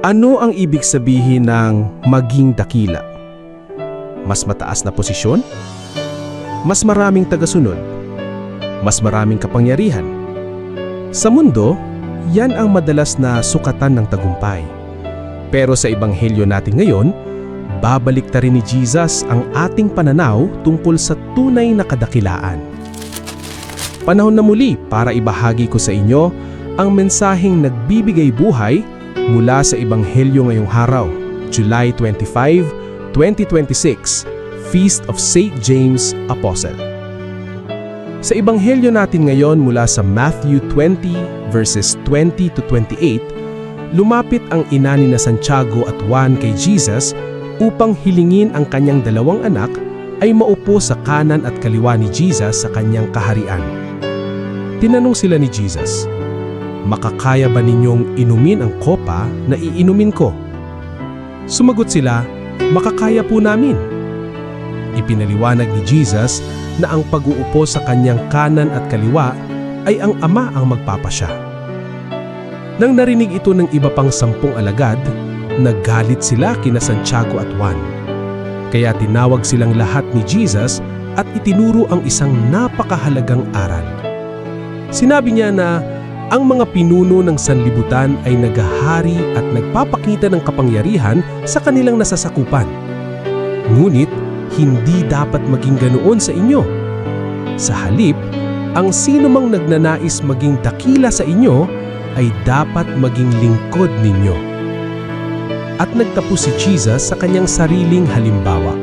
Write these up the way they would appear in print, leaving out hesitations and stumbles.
Ano ang ibig sabihin ng maging dakila? Mas mataas na posisyon? Mas maraming tagasunod? Mas maraming kapangyarihan? Sa mundo, yan ang madalas na sukatan ng tagumpay. Pero sa ebanghelyo natin ngayon, babalik ta rin ni Jesus ang ating pananaw tungkol sa tunay na kadakilaan. Panahon na muli para ibahagi ko sa inyo ang mensaheng nagbibigay buhay mula sa ebanghelyo ngayong araw, July 25, 2026, Feast of St. James Apostle. Sa ebanghelyo natin ngayon mula sa Matthew 20 verses 20 to 28, lumapit ang ina ni Santiago at Juan kay Jesus upang hilingin ang kanyang dalawang anak ay maupo sa kanan at kaliwa ni Jesus sa kanyang kaharian. Tinanong sila ni Jesus, "Makakaya ba ninyong inumin ang kopa na iinumin ko?" Sumagot sila, "Makakaya po namin." Ipinaliwanag ni Jesus na ang pag-uupo sa kanyang kanan at kaliwa ay ang Ama ang magpapasya. Nang narinig ito ng iba pang 10 alagad, naggalit sila kina Santiago at Juan. Kaya tinawag silang lahat ni Jesus at itinuro ang isang napakahalagang aral. Sinabi niya na ang mga pinuno ng sanlibutan ay naghahari at nagpapakita ng kapangyarihan sa kanilang nasasakupan. Ngunit, hindi dapat maging ganoon sa inyo. Sa halip, ang sino mang nagnanais maging dakila sa inyo ay dapat maging lingkod ninyo. At nagtapos si Jesus sa kanyang sariling halimbawa.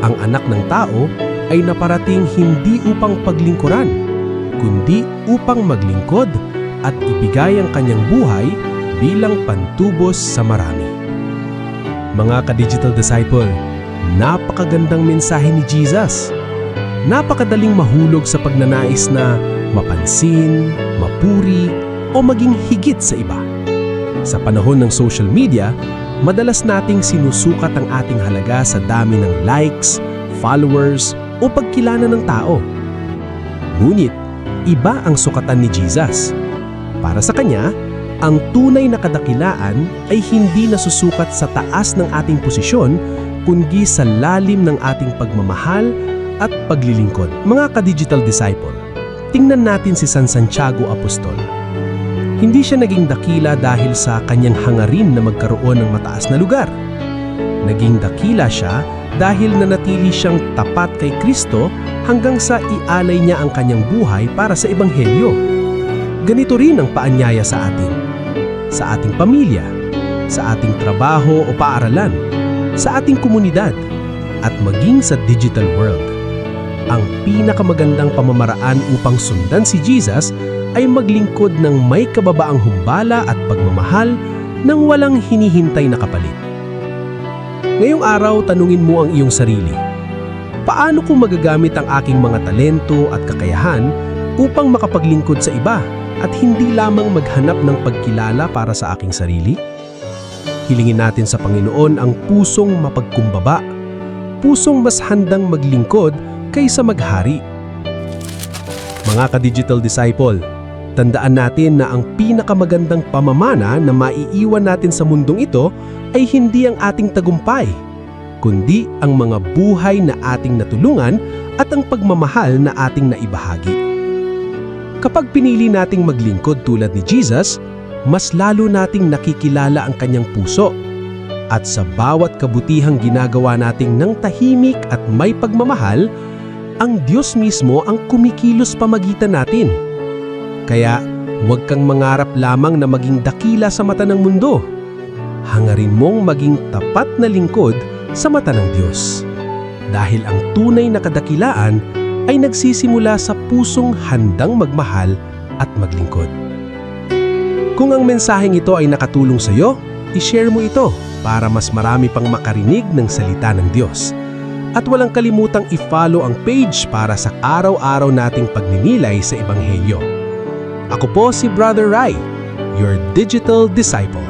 Ang anak ng tao ay naparating hindi upang paglingkuran, kundi upang maglingkod at ibigay ang kanyang buhay bilang pantubos sa marami. Mga ka-digital disciple, napakagandang mensahe ni Jesus. Napakadaling mahulog sa pagnanais na mapansin, mapuri, o maging higit sa iba. Sa panahon ng social media, madalas nating sinusukat ang ating halaga sa dami ng likes, followers, o pagkilala ng tao. Ngunit, iba ang sukatan ni Jesus. Para sa kanya, ang tunay na kadakilaan ay hindi nasusukat sa taas ng ating posisyon, kundi sa lalim ng ating pagmamahal at paglilingkod. Mga ka-digital disciple, tingnan natin si San Santiago Apostol. Hindi siya naging dakila dahil sa kanyang hangarin na magkaroon ng mataas na lugar. Naging dakila siya dahil nanatili siyang tapat kay Kristo hanggang sa ialay niya ang kanyang buhay para sa ebanghelyo. Ganito rin ang paanyaya sa atin, sa ating pamilya, sa ating trabaho o paaralan, sa ating komunidad, at maging sa digital world. Ang pinakamagandang pamamaraan upang sundan si Jesus ay maglingkod ng may kababaang humbala at pagmamahal nang walang hinihintay na kapalit. Ngayong araw, tanungin mo ang iyong sarili. Paano ko magagamit ang aking mga talento at kakayahan upang makapaglingkod sa iba at hindi lamang maghanap ng pagkilala para sa aking sarili? Hilingin natin sa Panginoon ang pusong mapagkumbaba, pusong mas handang maglingkod kaysa maghari. Mga ka-digital disciple, tandaan natin na ang pinakamagandang pamamana na maiiwan natin sa mundong ito ay hindi ang ating tagumpay, kundi ang mga buhay na ating natulungan at ang pagmamahal na ating naibahagi. Kapag pinili nating maglingkod tulad ni Jesus, mas lalo nating nakikilala ang kanyang puso. At sa bawat kabutihang ginagawa nating ng tahimik at may pagmamahal, ang Diyos mismo ang kumikilos pamagitan natin. Kaya, huwag kang mangarap lamang na maging dakila sa mata ng mundo. Hangarin mong maging tapat na lingkod sa mata ng Diyos. Dahil ang tunay na kadakilaan ay nagsisimula sa pusong handang magmahal at maglingkod. Kung ang mensaheng ito ay nakatulong sa iyo, i-share mo ito para mas marami pang makarinig ng salita ng Diyos. At walang kalimutang i-follow ang page para sa araw-araw nating pagninilay sa Ebanghelyo. Ako po si Brother Rai, your digital disciple.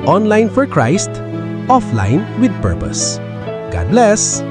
Online for Christ, offline with purpose. God bless!